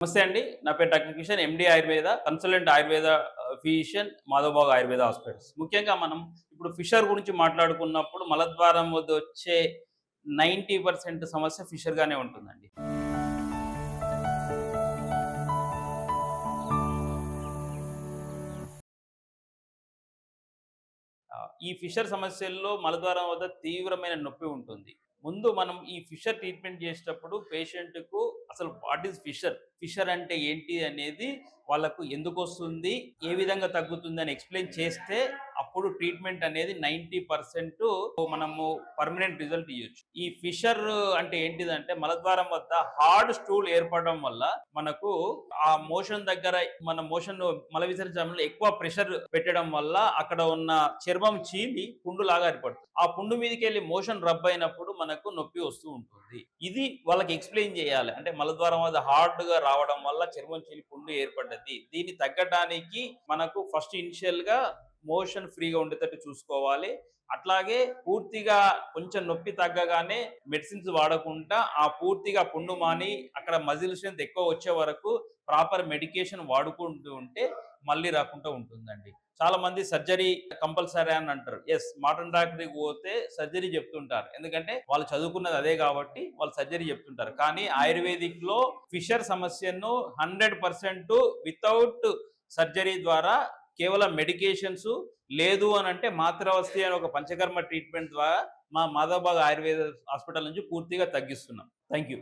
నమస్తే అండి. నా పేరు doctor Kishan. MD Ayurveda, consultant Ayurveda physician, Madhavbaug Ayurveda hospitals. ముఖ్యంగా మనం ఇప్పుడు ఫిషర్ గురించి మాట్లాడుకున్నప్పుడు మలద్వారం వద్ద వచ్చే 90% సమస్య ఫిషర్‌గానే ఉంటుందండి. ఈ ఫిషర్ సమస్యల్లో మలద్వారం వద్ద తీవ్రమైన నొప్పి ఉంటుంది. ముందు మనం ఈ ఫిషర్ ట్రీట్మెంట్ చేసేటప్పుడు పేషెంట్‌కు అసలు వాట్ ఈస్ ఫిషర్? ఫిషర్ అంటే ఏంటి అనేది వాళ్ళకు ఎందుకొస్తుంది? ఏ విధంగా తగ్గుతుందని ఎక్స్‌ప్లెయిన్ చేస్తే అప్పుడు ట్రీట్మెంట్ అనేది 90% మనము పర్మనెంట్ రిజల్ట్ ఇయ్యొచ్చు. ఈ ఫిషర్ అంటే ఏంటిదంటే మలద్వారం వద్ద హార్డ్ స్టూల్ ఏర్పడడం వల్ల మనకు ఆ మోషన్ దగ్గర మన మోషన్ మల విసర్జనలో ఎక్కువ ప్రెషర్ పెట్టడం వల్ల అక్కడ ఉన్న చర్మం చీలి పుండులాగా ఏర్పడుతుంది. ఆ పుండు మీదకెళ్ళి మోషన్ రబ్ అయినప్పుడు మనకు నొప్పి వస్తూ ఉంటుంది. ఇది వాళ్ళకి ఎక్స్‌ప్లెయిన్ చేయాలి. అంటే మలద్వారం వద్ద హార్డ్‌గా రావడం వల్ల చర్మం చీలి పుండు ఏర్పడ్డది. దీన్ని తగ్గడానికి మనకు ఫస్ట్ ఇనిషియల్‌గా మోషన్ ఫ్రీగా ఉండేటట్టు చూసుకోవాలి. అట్లాగే పూర్తిగా కొంచెం నొప్పి తగ్గగానే మెడిసిన్స్ వాడకుండా ఆ పూర్తిగా పుండు మాని అక్కడ మజిల్ స్ట్రెంత్ ఎక్కువ వచ్చే వరకు ప్రాపర్ మెడికేషన్ వాడుకుంటూ ఉంటే మళ్ళీ రాకుండా ఉంటుందండి. చాలా మంది సర్జరీ కంపల్సరీ అని అంటారు. యెస్, మోడర్న్ డాక్టర్‌కి పోతే సర్జరీ చెప్తుంటారు. ఎందుకంటే వాళ్ళు చదువుకున్నది అదే కాబట్టి వాళ్ళు సర్జరీ చెప్తుంటారు. కానీ ఆయుర్వేదిక్‌లో ఫిషర్ సమస్యను 100% వితౌట్ సర్జరీ ద్వారా కేవలం మెడికేషన్స్ లేదు అనంటే మాత్రవస్తి అనే ఒక పంచకర్మ ట్రీట్మెంట్ ద్వారా మా మాధవబాగ్ ఆయుర్వేద హాస్పిటల్ నుంచి పూర్తిగా తగ్గిస్తున్నాం. Thank you.